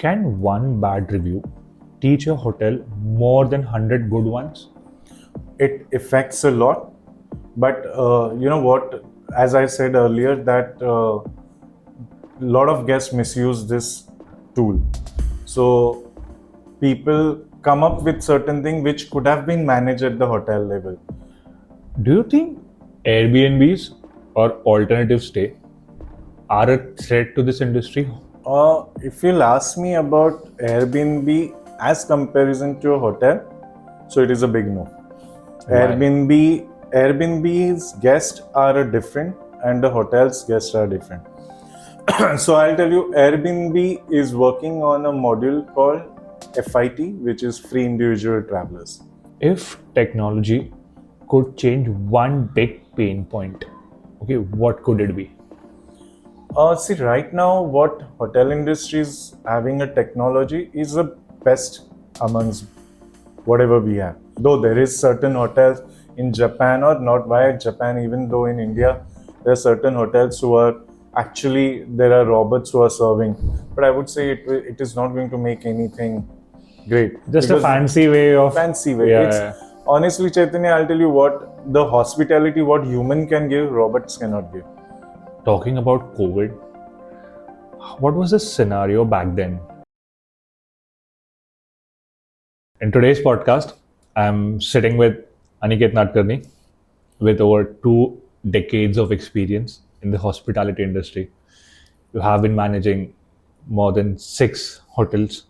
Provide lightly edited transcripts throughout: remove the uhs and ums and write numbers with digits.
Can one bad review teach a hotel more than 100 good ones? It affects a lot, but you know what, as I said earlier, that a lot of guests misuse this tool. So people come up with certain things which could have been managed at the hotel level. Do you think Airbnbs or alternative stay are a threat to this industry? If you'll ask me about Airbnb as comparison to a hotel, so it is a big no. Why? Airbnb's guests are a different and the hotel's guests are different. So I'll tell you, Airbnb is working on a module called FIT, which is Free Individual Travelers. If technology could change one big pain point, okay, what could it be? See, right now, what hotel industry is having a technology is the best amongst whatever we have. Though there is certain hotels in Japan, or not via Japan, even though in India, there are certain hotels who are actually, there are robots who are serving. But I would say it is not going to make anything great. Just a Because fancy way of fancy way. Yeah, It's yeah. honestly, Chaitanya, I'll tell you what, the hospitality, what human can give, robots cannot give. Talking about COVID, what was the scenario back then? In today's podcast, I'm sitting with Aniket Nadkarni with over 2 decades of experience in the hospitality industry. You have been managing more than 6 hotels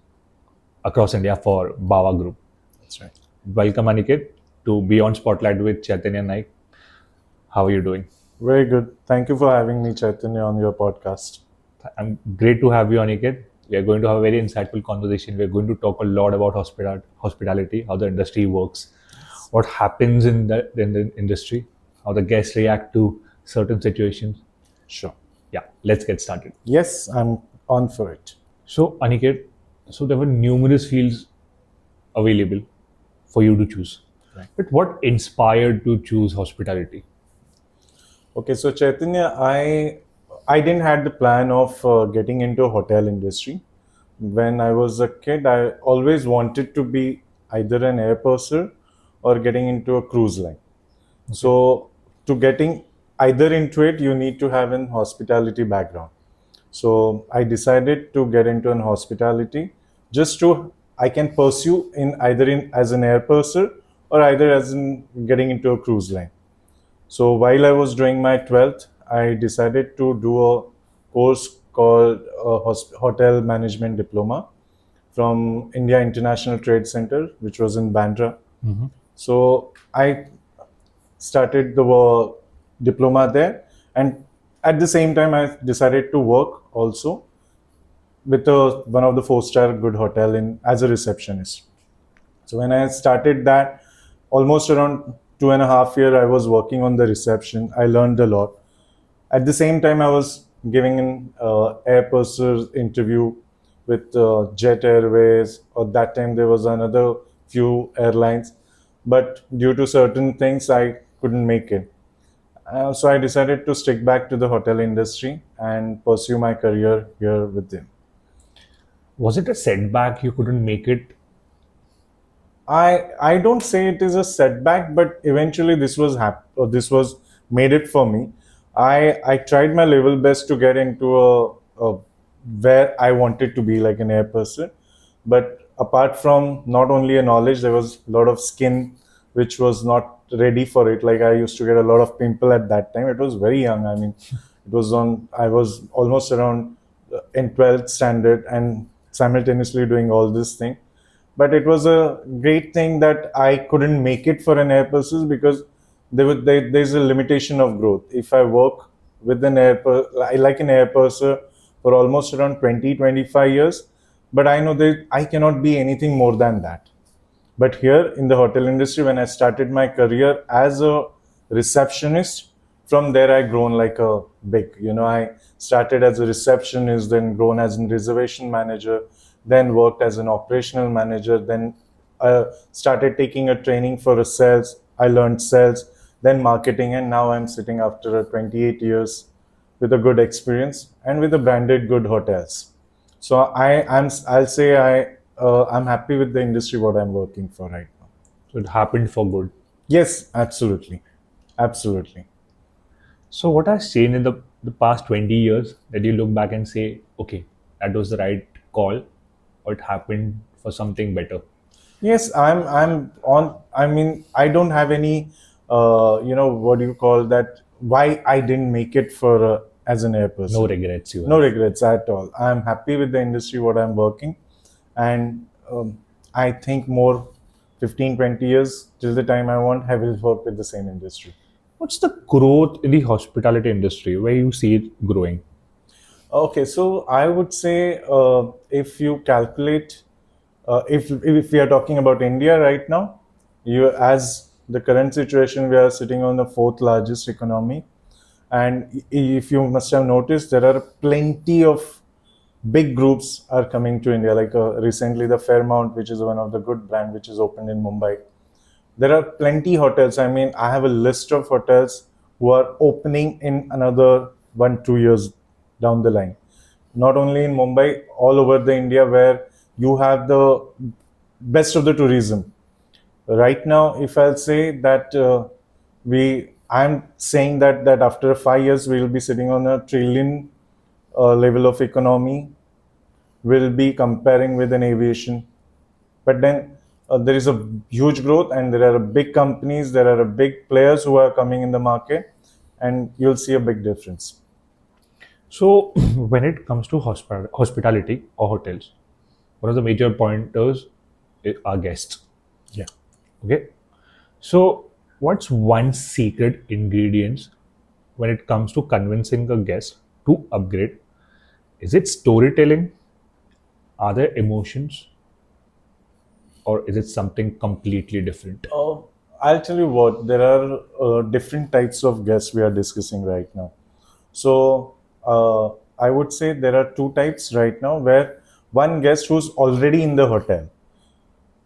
across India for Bawa Group. That's right. Welcome, Aniket, to Beyond Spotlight with Chaitanya Naik. How are you doing? Very good. Thank you for having me, Chaitanya, on your podcast. I'm great to have you, Aniket. We are going to have a very insightful conversation. We are going to talk a lot about hospitality, how the industry works, what happens in the industry, how the guests react to certain situations. Sure. Yeah, let's get started. Yes, I'm on for it. So, Aniket, so there were numerous fields available for you to choose. Right. But what inspired to choose hospitality? Okay, so Chaitanya, I didn't had the plan of getting into hotel industry. When I was a kid, I always wanted to be either an air purser or getting into a cruise line. So to getting either into it, you need to have an hospitality background. So I decided to get into an hospitality just to I can pursue in either in as an air purser or either as in getting into a cruise line. So while I was doing my 12th, I decided to do a course called Hotel Management Diploma from India International Trade Center, which was in Bandra. So I started the diploma there, and at the same time, I decided to work also with one of the four-star good hotel in as a receptionist. So when I started that, almost around 2.5 years, I was working on the reception. I learned a lot. At the same time, I was giving an air purser's interview with Jet Airways. At that time, there was another few airlines, but due to certain things, I couldn't make it. So I decided to stick back to the hotel industry and pursue my career here with them. Was it a setback you couldn't make it? I don't say it is a setback, but eventually this was made it for me. I tried my level best to get into a where I wanted to be like an air person, but apart from not only a knowledge, there was a lot of skin which was not ready for it. Like I used to get a lot of pimple at that time. It was very young. I mean, it was on. I was almost around in 12th standard and simultaneously doing all this thing, but it was a great thing that I couldn't make it for an air pursuit because there's a limitation of growth. If I work with I like an air purser for almost around 20-25 years, but I know that I cannot be anything more than that. But here in the hotel industry, when I started my career as a receptionist, from there I grown like a big. I started as a receptionist, then grown as a reservation manager, then worked as an operational manager, then started taking a training for a sales. I learned sales, then marketing, and now I'm sitting after 28 years with a good experience and with a branded good hotels. So I'll say I'm happy with the industry what I'm working for right now. So it happened for good. Yes, absolutely, absolutely. So what has changed in the past 20 years that you look back and say, okay, that was the right call, or it happened for something better? Yes, I'm on. I mean, I don't have any, what do you call that? Why I didn't make it for as an air No person. regrets you No have. regrets at all. I'm happy with the industry what I'm working, and I think more 15, 20 years till the time I want, I will work with the same industry. What's the growth in the hospitality industry where you see it growing? Okay, so I would say if you calculate, if we are talking about India right now, you as the current situation, we are sitting on the fourth largest economy, and if you must have noticed, there are plenty of big groups are coming to India. Like recently, the Fairmount, which is one of the good brand, which is opened in Mumbai. There are plenty hotels. I mean, I have a list of hotels who are opening in another 1 2 years down the line. Not only in Mumbai, all over the India, where you have the best of the tourism. Right now, if I'll say that I'm saying that after 5 years we will be sitting on a trillion level of economy. We'll be comparing with an aviation, but then there is a huge growth, and there are big companies, there are big players who are coming in the market, and you'll see a big difference. So when it comes to hospitality or hotels, one of the major pointers are guests. Yeah. Okay. So what's one secret ingredient when it comes to convincing a guest to upgrade? Is it storytelling? Are there emotions? Or is it something completely different? I'll tell you what, there are different types of guests we are discussing right now. So I would say there are two types right now, where one guest who's already in the hotel, Okay.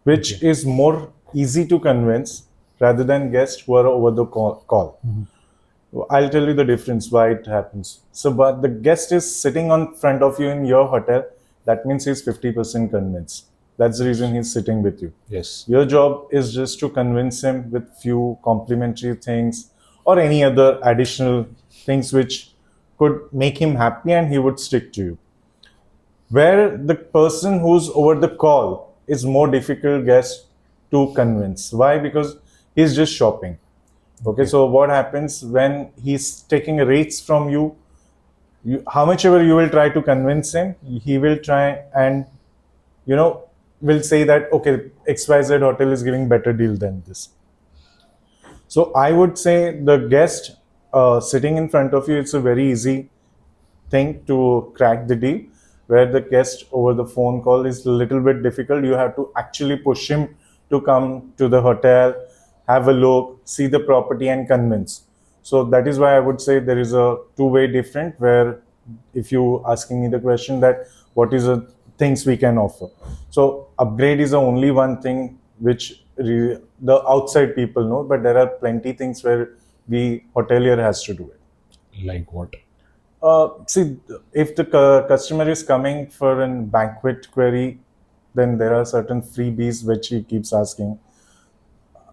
which is more easy to convince rather than guests who are over the call. I'll tell you the difference why it happens. So, but the guest is sitting on front of you in your hotel. That means he's 50% convinced. That's the reason he's sitting with you. Yes. Your job is just to convince him with few complimentary things or any other additional things which could make him happy and he would stick to you. Where the person who's over the call is more difficult guest to convince. Why? Because he's just shopping. Okay, Okay. so what happens when he's taking rates from you? How much ever you will try to convince him, he will try and you know will say that okay, XYZ hotel is giving better deal than this. So I would say the guest sitting in front of you, it's a very easy thing to crack the deal. Where the guest over the phone call is a little bit difficult, you have to actually push him to come to the hotel, have a look, see the property and convince. So that is why I would say there is a two-way different, where if you asking me the question that what is the things we can offer, so upgrade is the only one thing which the outside people know, but there are plenty things where the hotelier has to do it. Like what? See, if the customer is coming for a banquet query, then there are certain freebies which he keeps asking.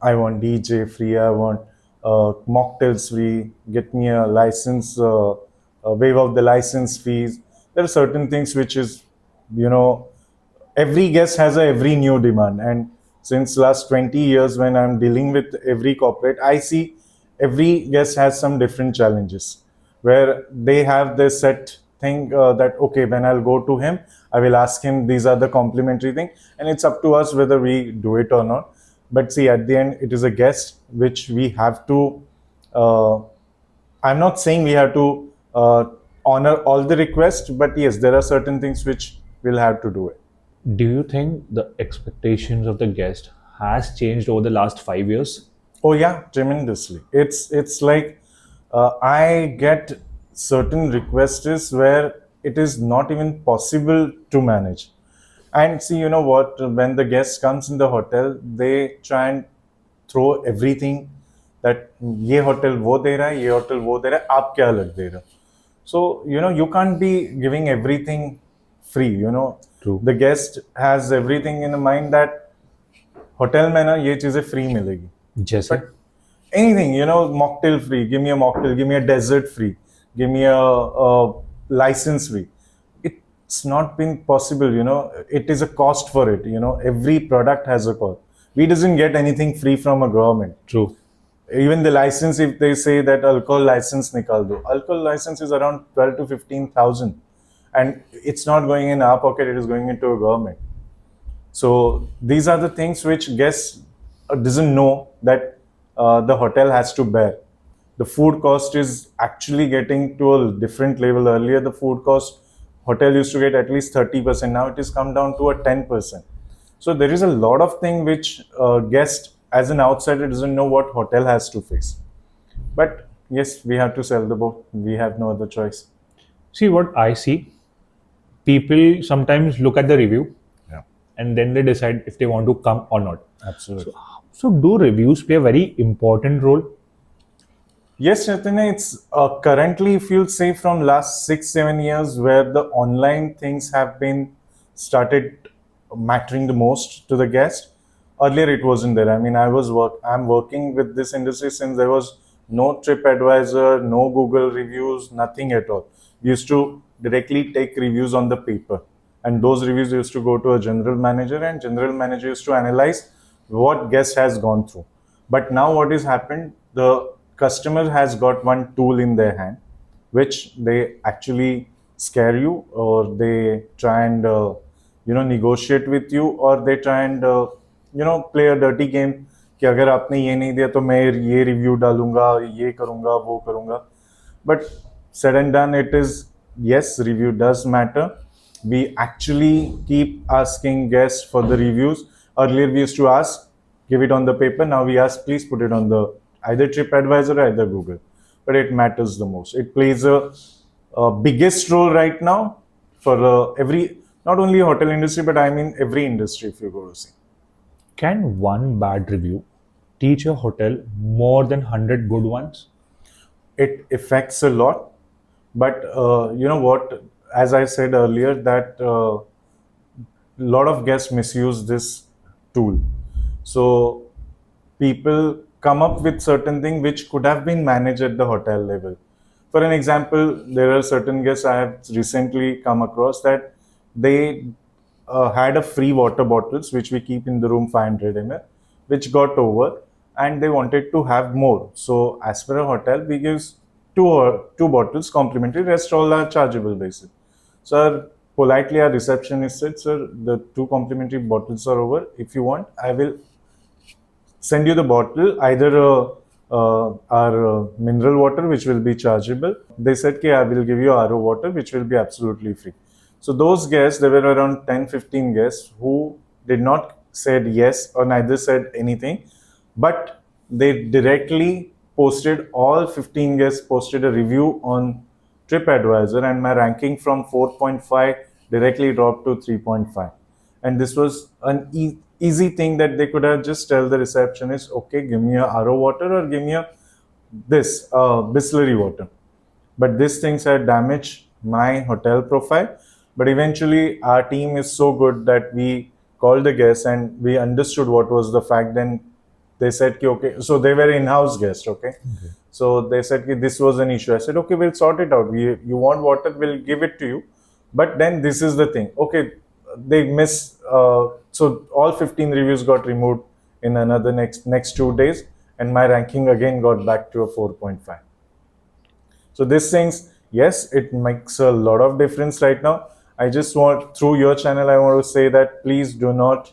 I want DJ free, I want mocktails free, get me a license, waive of the license fees. There are certain things which is, you know, every guest has a every new demand. And since last 20 years when I'm dealing with every corporate, I see every guest has some different challenges, where they have this set thing that okay, when I'll go to him, I will ask him these are the complimentary thing, and it's up to us whether we do it or not. But see, at the end it is a guest which we have to uh, I'm not saying we have to honor all the requests, but yes, there are certain things which we'll have to do it. Do you think the expectations of the guest has changed over the last 5 years? Oh yeah, tremendously. It's like I get certain requests where it is not even possible to manage. And see, you know what? When the guest comes in the hotel, they try and throw everything that ये hotel वो दे रहा है, ये hotel वो दे रहा है, आप क्या अलग दे रहे हो? So you know you can't be giving everything free. True. The guest has everything in mind that hotel में ना ये चीजें फ्री मिलेगी. जैसे But anything, mocktail free, give me a mocktail, give me a dessert free, give me a license free. It's not been possible, it is a cost for it, every product has a cost. We doesn't get anything free from a government. true. Even the license, if they say that alcohol license nikal do, alcohol license is around 12 to 15,000, and it's not going in our pocket, it is going into a government. So these are the things which guests doesn't know that the hotel has to bear. The food cost is actually getting to a different level. Earlier, the food cost hotel used to get at least 30%. Now it has come down to a 10%. So there is a lot of thing which guest as an outsider doesn't know what hotel has to face. But yes, we have to sell the boat. We have no other choice. See, what I see, people sometimes look at the review Yeah, and then they decide if they want to come or not. absolutely. So do reviews play a very important role? Yes, Chaitanya, it's currently, if you'll say from last 6, 7 years, where the online things have been started mattering the most to the guest. Earlier, it wasn't there. I mean, I'm working with this industry since there was no TripAdvisor, no Google reviews, nothing at all. We used to directly take reviews on the paper, and those reviews used to go to a general manager, and general manager used to analyze what guest has gone through. But now what has happened, the customer has got one tool in their hand which they actually scare you, or they try and negotiate with you, or they try and play a dirty game कि अगर आपने ये नहीं दिया तो मैं ये review डालूंगा, ये करूंगा, वो करूंगा. But said and done, it is, yes, review does matter. We actually keep asking guests for the reviews. Earlier we used to ask, give it on the paper. Now we ask, please put it on the either TripAdvisor or either Google. But it matters the most. It plays a biggest role right now for every, not only hotel industry, but I mean every industry if you go to see. Can one bad review teach a hotel more than 100 good ones? It affects a lot, but you know what, as I said earlier, that a lot of guests misuse this tool. So people come up with certain things which could have been managed at the hotel level. For an example, there are certain guests I have recently come across that they had a free water bottles which we keep in the room 500 ml, which got over, and they wanted to have more. So as per a hotel, we give two bottles complimentary. Rest all are chargeable basis. Sir, politely our receptionist said, sir, the two complimentary bottles are over. If you want, I will send you the bottle, either our mineral water, which will be chargeable. They said, okay, I will give you RO water, which will be absolutely free. So those guests, there were around 10-15 guests who did not said yes or neither said anything, but they directly posted, all 15 guests posted a review on TripAdvisor, and my ranking from 4.5 directly dropped to 3.5. And this was an easy thing that they could have just tell the receptionist, okay, give me a RO water or give me a this Bisleri water. But these things had damaged my hotel profile. But eventually, our team is so good that we called the guests and we understood what was the fact. Then they said, ki, okay, so they were in-house guests, okay? So they said, ki, this was an issue. I said, okay, we'll sort it out. You want water, we'll give it to you. But then this is the thing. Okay, they miss. So all 15 reviews got removed in another next 2 days, and my ranking again got back to a 4.5. So these things, yes, it makes a lot of difference right now. I just want, through your channel, I want to say that please do not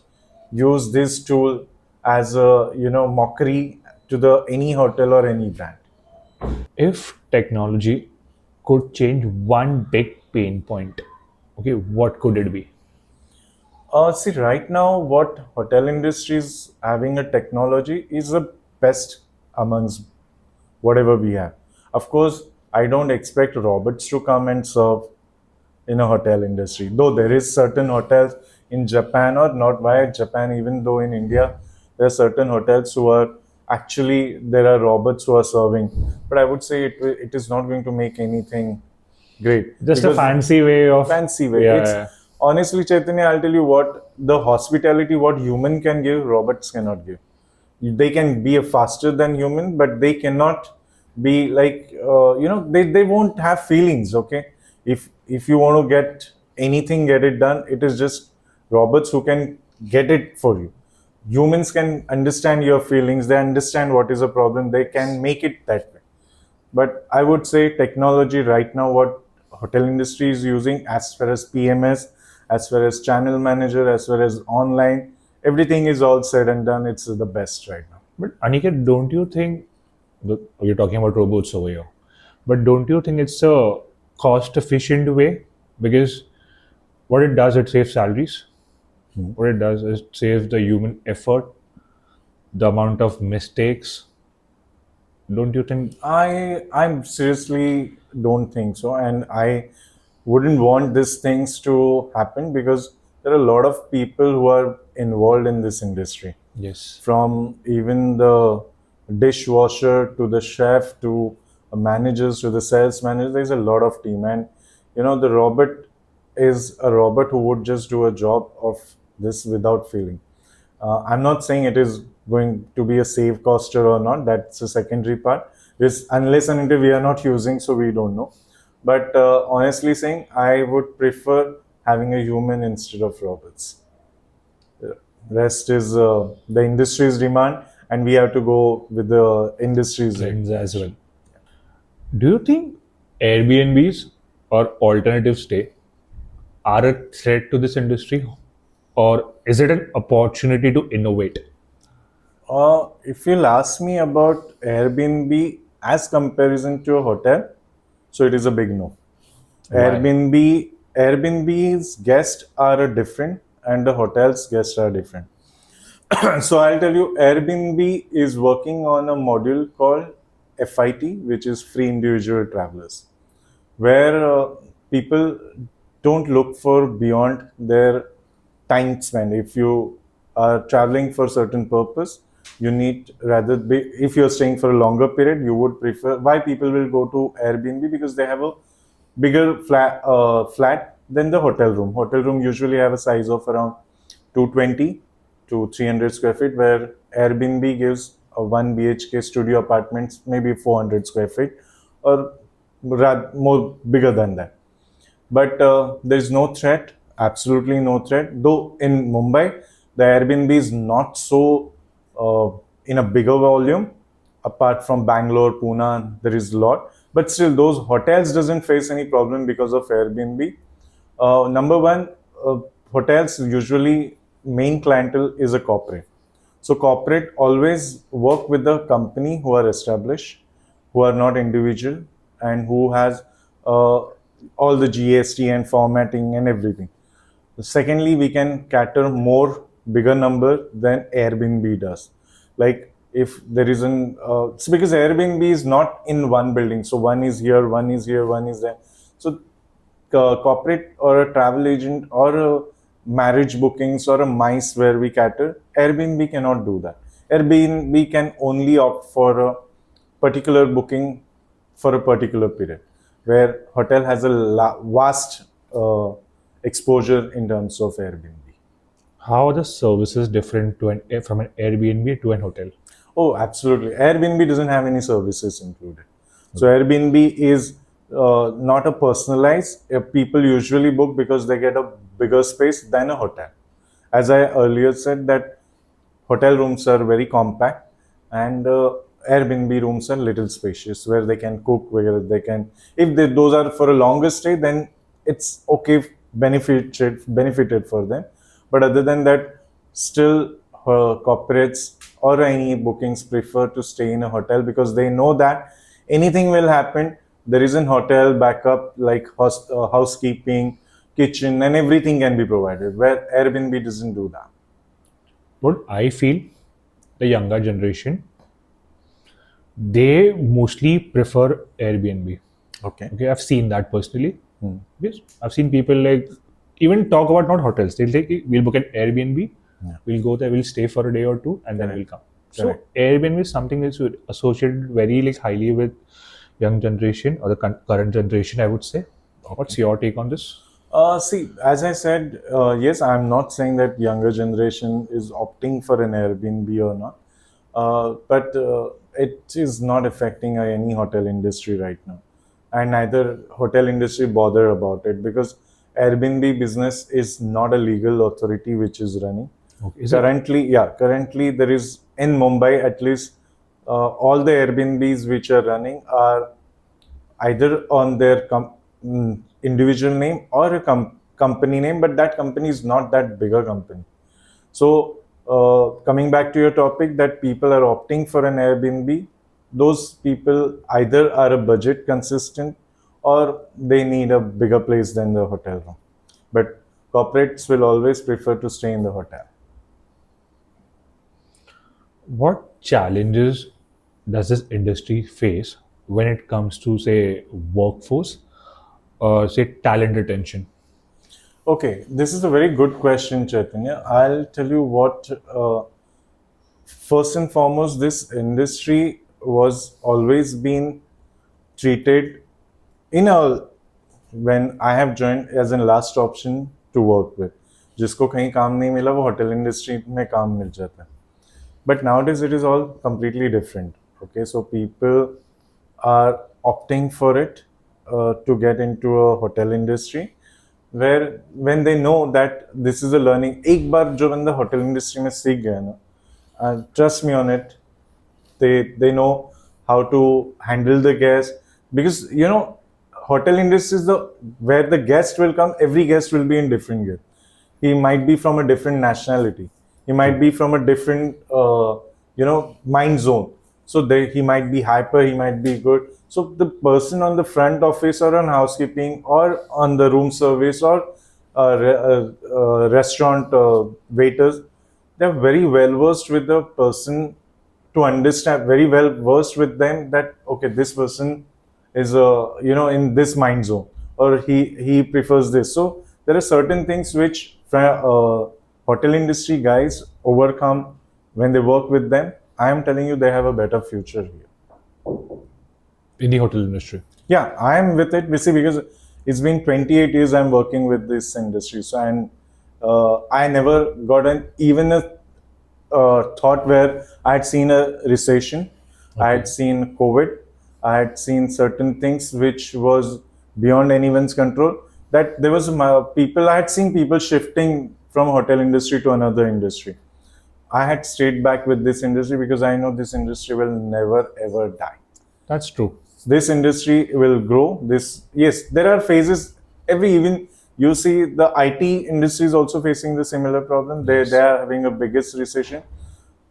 use this tool as a mockery to the any hotel or any brand. If technology could change one big pain point, okay, what could it be? See, right now, what hotel industry is having a technology is the best amongst whatever we have. Of course, I don't expect robots to come and serve in a hotel industry. Though there is certain hotels in Japan, or not via Japan, even though in India, there are certain hotels who are actually, there are robots who are serving. But I would say it is not going to make anything great. Just a Because fancy way of fancy way. Yeah, It's yeah. Honestly, Chaitanya, I'll tell you what the hospitality, what human can give, robots cannot give. They can be a faster than human, but they cannot be like they won't have feelings. Okay, if you want to get anything, get it done. It is just robots who can get it for you. Humans can understand your feelings. They understand what is a problem. They can make it that way. But I would say technology right now, what hotel industry is using as far as PMS, as far as channel manager, as far as online, everything is all said and done. It's the best right now. But Aniket, don't you think you're talking about robots over here? But don't you think it's a cost-efficient way? Because what it does, it saves salaries. What it does is saves the human effort, the amount of mistakes. Don't you think? I'm seriously don't think so, and I wouldn't want these things to happen because there are a lot of people who are involved in this industry. Yes. From even the dishwasher to the chef to managers to the sales manager, there's a lot of team, and the robot is a robot who would just do a job of this without feeling. I'm not saying it is going to be a save coster or not. That's a secondary part. Is unless and until we are not using, so we don't know. But honestly saying, I would prefer having a human instead of robots. Rest is the industry's demand, and we have to go with the industry's Trends as recommendation. well. Do you think Airbnbs or alternative stay are a threat to this industry, or is it an opportunity to innovate? If you'll ask me about Airbnb as comparison to a hotel, so it is a big no. Why? Airbnb's guests are different and the hotel's guests are different. So I'll tell you, Airbnb is working on a module called FIT, which is free individual travelers, where people don't look for beyond their time spent. If you are traveling for certain purpose, you need rather be if you're staying for a longer period, you would prefer. Why people will go to Airbnb? Because they have a bigger flat than the hotel room. Hotel room usually have a size of around 220 to 300 square feet, where Airbnb gives a 1 BHK studio apartments, maybe 400 square feet, or more bigger than that. But there is no threat, absolutely no threat. Though in Mumbai, the Airbnb is not so uh, in a bigger volume. Apart from Bangalore, Pune, there is a lot. But still, those hotels doesn't face any problem because of Airbnb. Number one, hotels usually main clientele is a corporate. So corporate always work with the company who are established, who are not individual, and who has uh, all the GST and formatting and everything. Secondly, we can cater more bigger number than Airbnb does. Like if there is an it's because Airbnb is not in one building, so one is here, one is here, one is there. So corporate or a travel agent or a marriage bookings or a mice where we cater, Airbnb cannot do that. Airbnb can only opt for a particular booking for a particular period, where hotel has a vast exposure in terms of Airbnb. How are the services different from an Airbnb to an hotel? Oh, absolutely. Airbnb doesn't have any services included. So Airbnb is not a personalized. People usually book because they get a bigger space than a hotel. As I earlier said, that hotel rooms are very compact, and Airbnb rooms are little spacious where they can cook, where they can. If those are for a longer stay, then it's okay, benefited for them. But other than that, still corporates or any bookings prefer to stay in a hotel because they know that anything will happen. There is an hotel backup like housekeeping, kitchen, and everything can be provided. Where Airbnb doesn't do that. What I feel, the younger generation, they mostly prefer Airbnb. Okay. Okay, I've seen that personally. Yes, I've seen people like even talk about not hotels. They'll take we'll book an Airbnb, Yeah. we'll go there, we'll stay for a day or two, and then Correct. we'll come. So Correct. Airbnb is something that's associated very like highly with young generation or the current generation, I would say. Okay. What's your take on this? See, as I said, yes, I'm not saying that younger generation is opting for an Airbnb or not, but it is not affecting any hotel industry right now, and neither hotel industry bother about it because Airbnb business is not a legal authority which is running. Okay, is it? Currently, yeah, currently there is in Mumbai at least all the Airbnbs which are running are either on their individual name or a company name, but that company is not that bigger company. So, coming back to your topic, that people are opting for an Airbnb, those people either are a budget consistent or they need a bigger place than the hotel room. But corporates will always prefer to stay in the hotel. What challenges does this industry face when it comes to, say, workforce or, say, talent retention? Okay, this is a very good question, Chaitanya. I'll tell you what. First and foremost, this industry was always been treated in a when I have joined as a last option to work with. जिसको कहीं काम नहीं मिला वो hotel industry में काम मिल जाता है. But nowadays it is all completely different. Okay, so people are opting for it to get into a hotel industry where when they know that this is a learning. एक बार जो बंदा hotel industry में सीख गया ना, trust me on it, they know how to handle the guest because hotel industry is the where the guest will come, every guest will be in different gear. He might be from a different nationality, he might be from a different mind zone, so he might be hyper, he might be good. So the person on the front office or on housekeeping or on the room service or restaurant waiters, they're very well versed with the person, to understand, very well versed with them, that okay, this person is in this mind zone, or he prefers this. So there are certain things which hotel industry guys overcome when they work with them. I am telling you, they have a better future here. In the hotel industry? Yeah, I am with it. We see, because it's been 28 years I'm working with this industry. So, and I never got even a thought where I had seen a recession, I had seen COVID, I had seen certain things which was beyond anyone's control. That there was people, I had seen people shifting from hotel industry to another industry. I had stayed back with this industry because I know this industry will never ever die. That's true. This industry will grow. This, yes, there are phases. Even you see the IT industry is also facing the similar problem. They are having a biggest recession.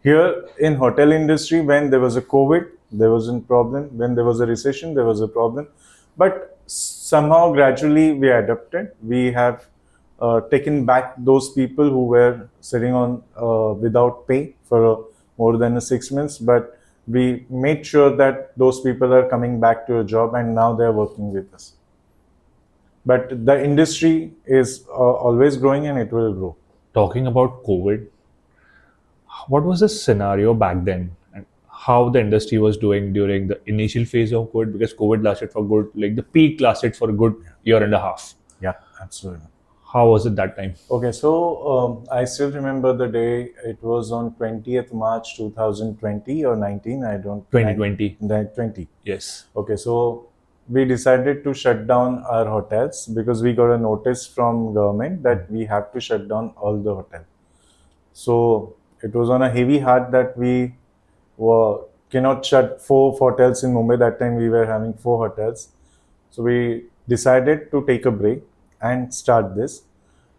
Here in hotel industry, when there was a COVID, there was a problem. When there was a recession, there was a problem. But somehow gradually we adapted. We have taken back those people who were sitting on without pay for more than 6 months. But we made sure that those people are coming back to a job and now they are working with us. But the industry is always growing and it will grow. Talking about COVID, what was the scenario back then and how the industry was doing during the initial phase of COVID? Because COVID lasted for good, like the peak lasted for a good year and a half. Yeah, absolutely. How was it that time? Okay, so I still remember the day. It was on 20th March 2020 or 19. I don't. 2020. 20. Yes. Okay, so we decided to shut down our hotels because we got a notice from government that we have to shut down all the hotels. So it was on a heavy heart that we cannot shut 4 hotels in Mumbai. That time we were having 4 hotels. So we decided to take a break and start this.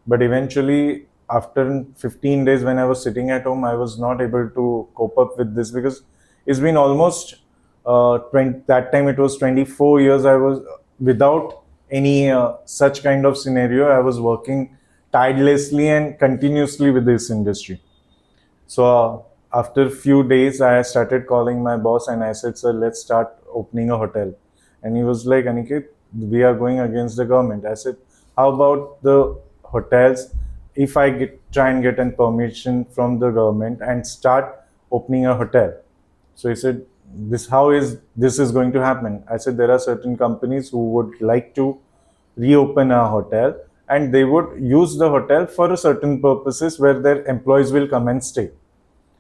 But eventually, after 15 days, when I was sitting at home, I was not able to cope up with this because it's been almost 20, that time it was 24 years I was without any such kind of scenario. I was working tirelessly and continuously with this industry. So after a few days, I started calling my boss and I said, "Sir, let's start opening a hotel." And he was like, "Aniket, we are going against the government." I said, "How about the hotels? If I try and get a permission from the government and start opening a hotel?" So he said, how is this is going to happen?" I said, "There are certain companies who would like to reopen a hotel and they would use the hotel for a certain purposes where their employees will come and stay.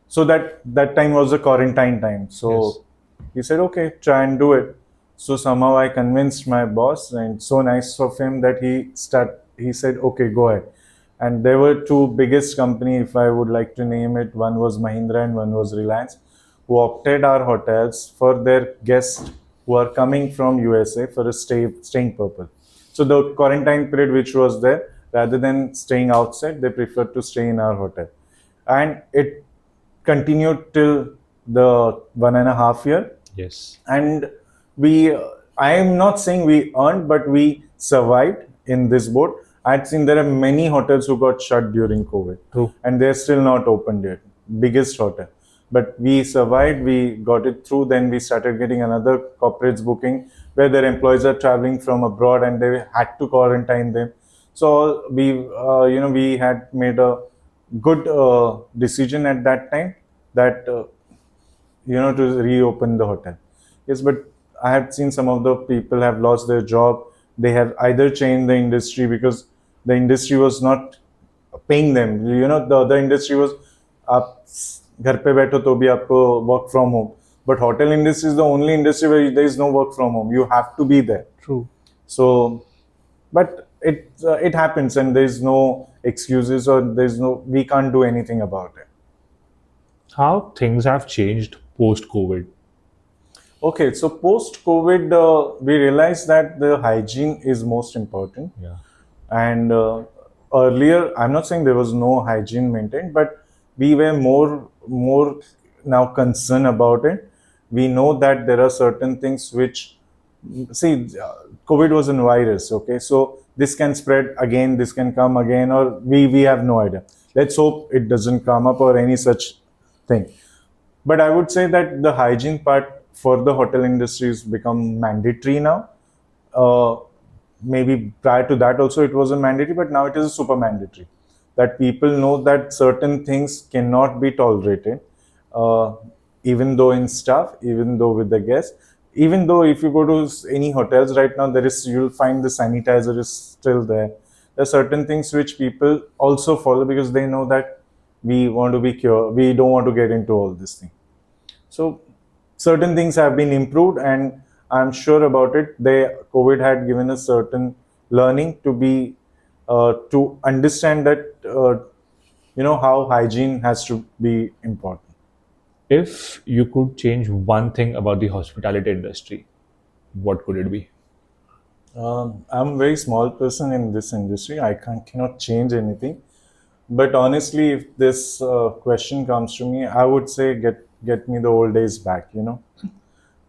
So that time was the quarantine time. So Yes. he said, okay, try and do it. So somehow I convinced my boss, and so nice of him that he said, okay, go ahead. And there were two biggest company, if I would like to name it. One was Mahindra and one was Reliance, who opted our hotels for their guests who are coming from USA for a staying purpose. So the quarantine period which was there, rather than staying outside, they preferred to stay in our hotel. And it continued till the 1.5 year. Yes. And we, I am not saying we earned, but we survived in this boat. I'd seen there are many hotels who got shut during COVID, True. and they're still not opened yet. Biggest hotel, but we survived. We got it through. Then we started getting another corporates booking where their employees are traveling from abroad and they had to quarantine them. So we had made a good decision at that time that to reopen the hotel. Yes, but I have seen some of the people have lost their job. They have either changed the industry because the industry was not paying them. The other industry was आप घर पे बैठो तो भी आपको work from home. But hotel industry is the only industry where there is no work from home. You have to be there. True. So, but it happens, and there is no excuses, or we can't do anything about it. How things have changed post COVID. Okay, so post COVID, we realized that the hygiene is most important. Yeah. And earlier, I'm not saying there was no hygiene maintained, but we were more now concerned about it. We know that there are certain things which, see, COVID was a virus. Okay, so this can spread again, this can come again, or we have no idea. Let's hope it doesn't come up or any such thing. But I would say that the hygiene part for the hotel industry has become mandatory now. Uh, Maybe prior to that also it wasn't mandatory, but now it is a super mandatory. That people know that certain things cannot be tolerated, uh, even though in staff, even though with the guests, even though if you go to any hotels right now, you'll find the sanitizer is still there. There are certain things which people also follow because they know that we want to be cure. We don't want to get into all this thing. So certain things have been improved, and I'm sure about it. COVID had given us certain learning to be to understand that how hygiene has to be important. If you could change one thing about the hospitality industry, what could it be? I'm a very small person in this industry. Cannot change anything. But honestly, if this question comes to me, I would say get me the old days back.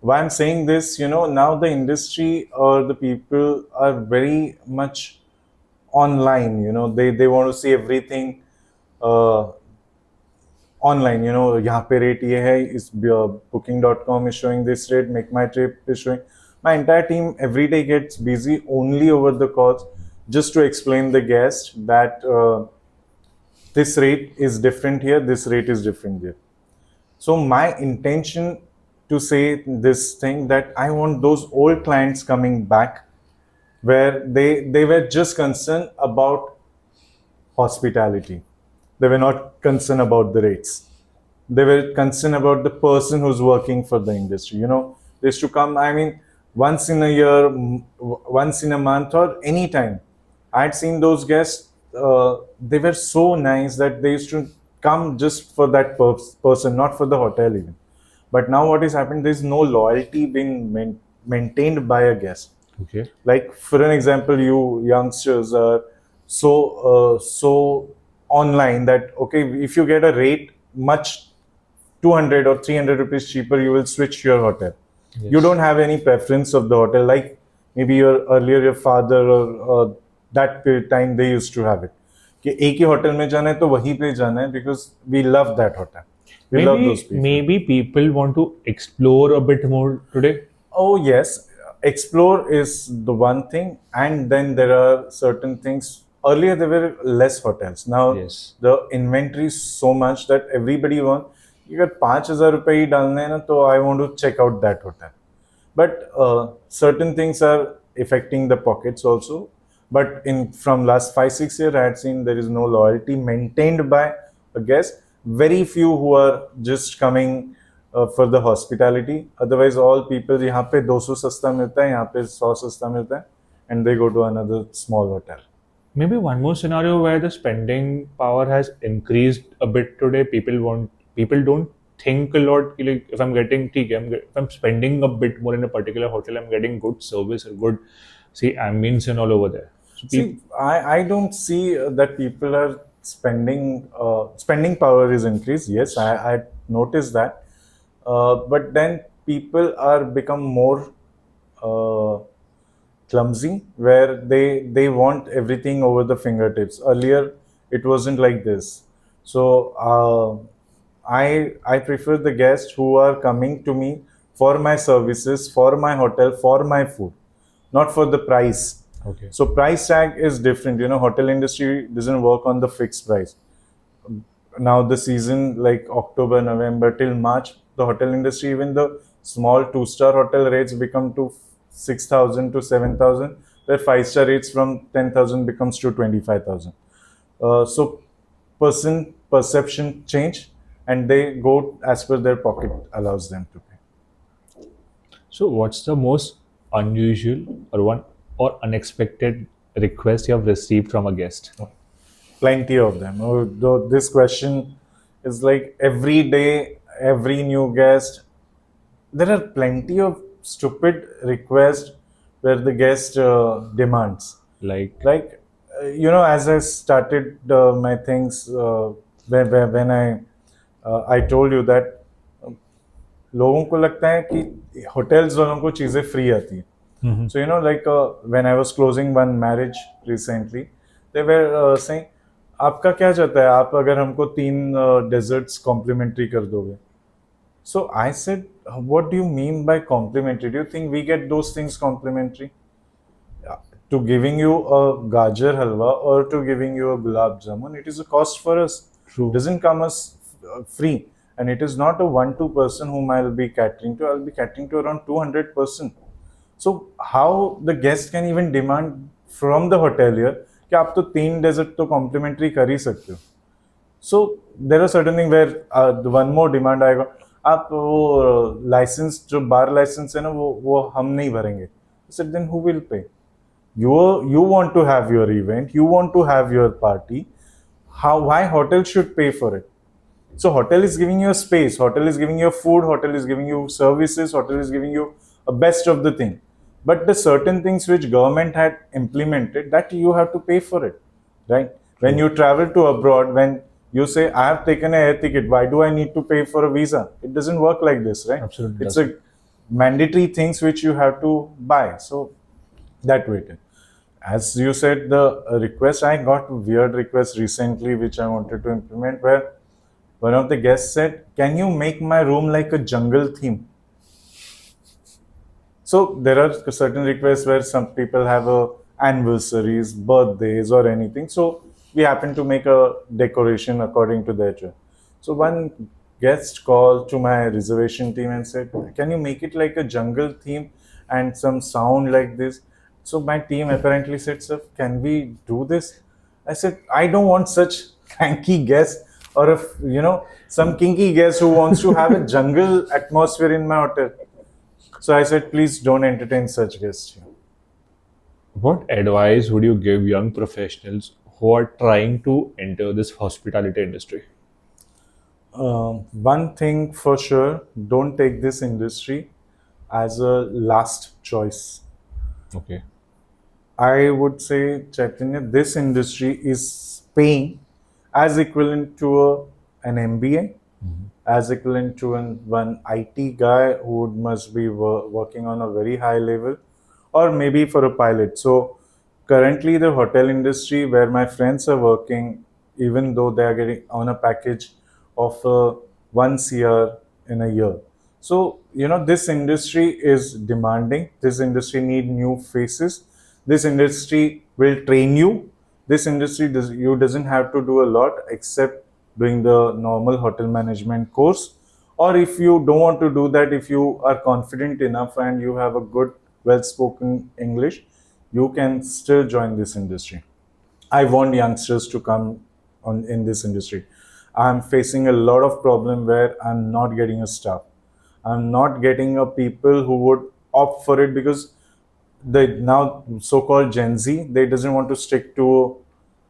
Why I'm saying this, now the industry or the people are very much online. They want to see everything uh, online. यहाँ पे rate ये है, is booking.com is showing this rate, make my trip is showing. My entire team every day gets busy only over the calls just to explain the guest that this rate is different here, this rate is different there. So my intention to say this thing that I want those old clients coming back where they were just concerned about hospitality. They were not concerned about the rates. They were concerned about the person who's working for the industry. They used to come, I mean, once in a year, once in a month, or any time. I had seen those guests, they were so nice that they used to come just for that person, not for the hotel even. But now what has happened, there's no loyalty being maintained by a guest. Okay. Like for an example, you youngsters are so online that okay, if you get a rate much 200 or 300 rupees cheaper, you will switch your hotel. Yes. You don't have any preference of the hotel, like maybe your father or that period time they used to have it कि एक ही hotel में जाना है तो वहीं पे जाना है because we love that hotel. We love those people. Maybe people want to explore a bit more today. Oh yes, explore is the one thing, and then there are certain things. Earlier there were less hotels. Now Yes. the inventory is so much that everybody wants. You got 5,000 रुपए ही डालने हैं ना, तो I want to check out that hotel. But certain things are affecting the pockets also. But in from last 5 6 years, I had seen there is no loyalty maintained by a guest. Very few who are just coming for the hospitality. Otherwise, all people यहाँ पे 200 सस्ता मिलता है, यहाँ पे 100 सस्ता मिलता है, and they go to another small hotel. Maybe one more scenario where the spending power has increased a bit today. People don't think a lot. Like if I'm getting if I'm spending a bit more in a particular hotel, I'm getting good service or good see ambience and all over there. So people, See, I don't see that people are spending power is increased. Yes, I noticed that. But then people are become more uh, clumsy, where they want everything over the fingertips. Earlier, it wasn't like this. So I prefer the guests who are coming to me for my services, for my hotel, for my food, not for the price. okay. So price tag is different. Hotel industry doesn't work on the fixed price. Now the season like October, November till March, the hotel industry, even the small two-star hotel rates become to 6,000 to 7,000, where five-star rates from 10,000 becomes to 25,000. So person perception change, and they go as per their pocket allows them to pay. So what's the most unusual or unexpected request you have received from a guest? Plenty of them. Though this question is like every day, every new guest. There are plenty of stupid requests where the guest demands. Like Like, as I started my things, when I told you that लोगों को लगता है कि hotels वालों को चीज़ें free आती हैं. So, like when I was closing one marriage recently, they were saying, आपका क्या चाहता है, आप अगर हमको 3 desserts complimentary कर दोगे. So I said, what do you mean by complimentary? Do you think we get those things complimentary? To giving you a gajar halwa or to giving you a gulab jamun, it is a cost for us. True. It doesn't come as free. And it is not a 1-2 person whom I'll be catering to. I'll be catering to around 200%. So how the guest can even demand from the hotelier कि आप तो 3 desert तो complimentary कर ही सकते हो. So there are certain things where one more demand आएगा, आप वो लाइसेंस जो बार लाइसेंस है ना वो हम नहीं भरेंगे. I said, then who will pay? You want to have your event, you want to have your party. Why hotel should pay for it? So hotel is giving you a space, hotel is giving you food, hotel is giving you services, hotel is giving you a best of the thing. But the certain things which government had implemented, that you have to pay for it, right? When you travel to abroad, when you say, I have taken an air ticket, why do I need to pay for a visa? It doesn't work like this, right? Absolutely It's a mandatory things which you have to buy. So that way it is. As you said, the request, I got weird request recently which I wanted to implement, where one of the guests said, can you make my room like a jungle theme? So there are certain requests where some people have anniversaries, birthdays, or anything. So we happen to make a decoration according to their choice. So one guest called to my reservation team and said, "Can you make it like a jungle theme and some sound like this?" So my team apparently said, "Sir, can we do this?" I said, "I don't want such cranky guest or some kinky guest who wants to have a jungle atmosphere in my hotel." So I said, please don't entertain such guests here. what advice would you give young professionals who are trying to enter this hospitality industry? One thing for sure, don't take this industry as a last choice. Okay. I would say, Chaitanya, this industry is paying as equivalent to an MBA, as equivalent to one IT guy who must be working on a very high level, or maybe for a pilot. So currently the hotel industry where my friends are working, even though they are getting on a package of 1 CR in a year. So, this industry is demanding. This industry need new faces. This industry will train you. This industry you doesn't have to do a lot except doing the normal hotel management course. Or if you don't want to do that, if you are confident enough and you have a good well spoken English, you can still join this industry. I want youngsters to come on in this industry. I'm facing a lot of problem where I'm not getting a staff. I'm not getting a people who would opt for it because the now so-called Gen Z, they doesn't want to stick to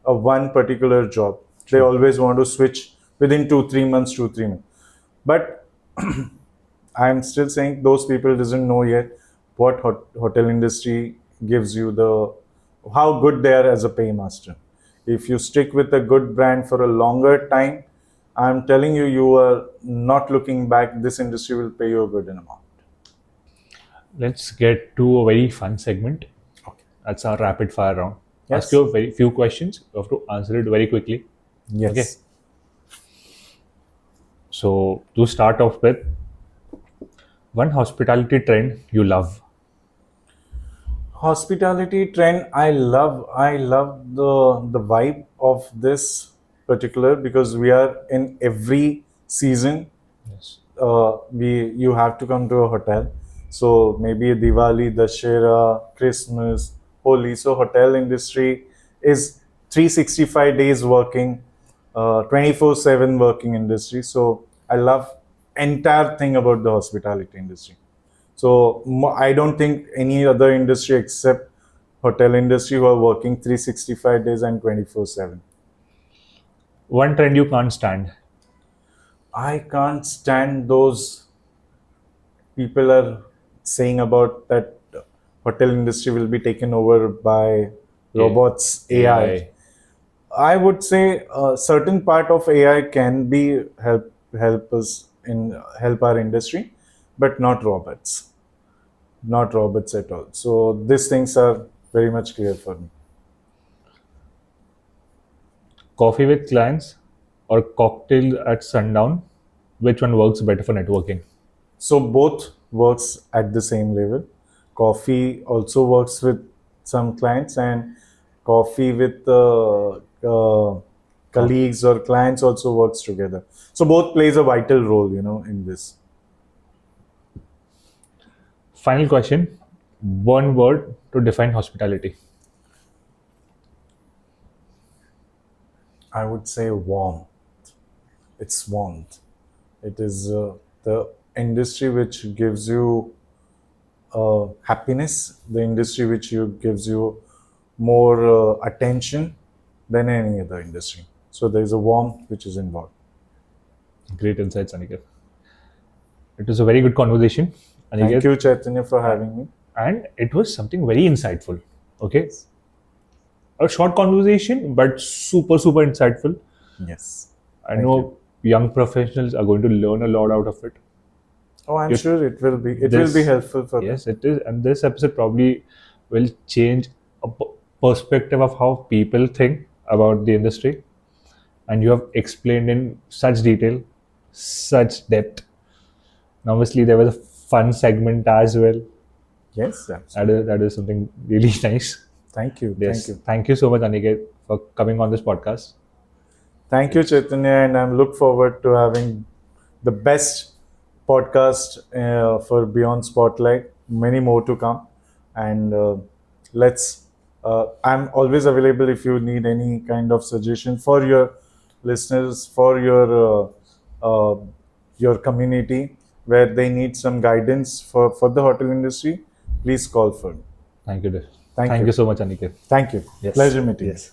a one particular job. They True. always want to switch within 2 3 months, 2 3 months. But I'm still saying those people doesn't know yet what hotel industry gives you the how good they are as a paymaster. If you stick with a good brand for a longer time, I'm telling you, you are not looking back. This industry will pay you a good amount. Let's get to a very fun segment. Okay. That's our rapid fire round. Ask Yes. you a very few questions. You have to answer it very quickly. Yes. Okay. So to start off with, one hospitality trend you love. Hospitality trend, I love the vibe of this particular because we are in every season. Yes. We you have to come to a hotel, so maybe Diwali, Dashera, Christmas, Holi. So hotel industry is 365 days working, 24/7 working industry. So I love entire thing about the hospitality industry. So I don't think any other industry except hotel industry who are working 365 days and 24/7. One trend you can't stand. I can't stand those people are saying about that hotel industry will be taken over by robots, AI. I would say a certain part of AI can be help us in help our industry, but not robots, not robots at all. So these things are very much clear for me. Coffee with clients or cocktail at sundown. Which one works better for networking? So both works at the same level. Coffee also works with some clients, and coffee with colleagues or clients also works together. So both plays a vital role, in this. Final question. One word to define hospitality. I would say warm. It's warmth. It is the industry which gives you happiness, the industry which gives you more attention than any other industry. So there is a warmth which is involved. Great insights, Aniket. It was a very good conversation, Thank Aniket, you, Chaitanya, for having me. and it was something very insightful. Okay, a short conversation, but super super insightful. Yes. I Thank you. know young professionals are going to learn a lot out of it. Oh, I'm You- sure it will be. It will be This, helpful for them. yes, it is, and this episode probably will change a perspective of how people think about the industry. And you have explained in such detail, such depth. And obviously, there was a fun segment as well. Yes, That absolutely. is, that is something really nice. Thank you. Thank Yes. you. Thank you so much, Aniket, for coming on this podcast. Thank you, Chaitanya, and I'm look forward to having the best podcast for Beyond Spotlight. Many more to come, and let's. I'm always available if you need any kind of suggestion for your listeners, for your community, where they need some guidance for the hotel industry. Please call for me. Thank you. Thank Thank you. you so much, Aniket. Thank you. Yes. Pleasure meeting you. Yes.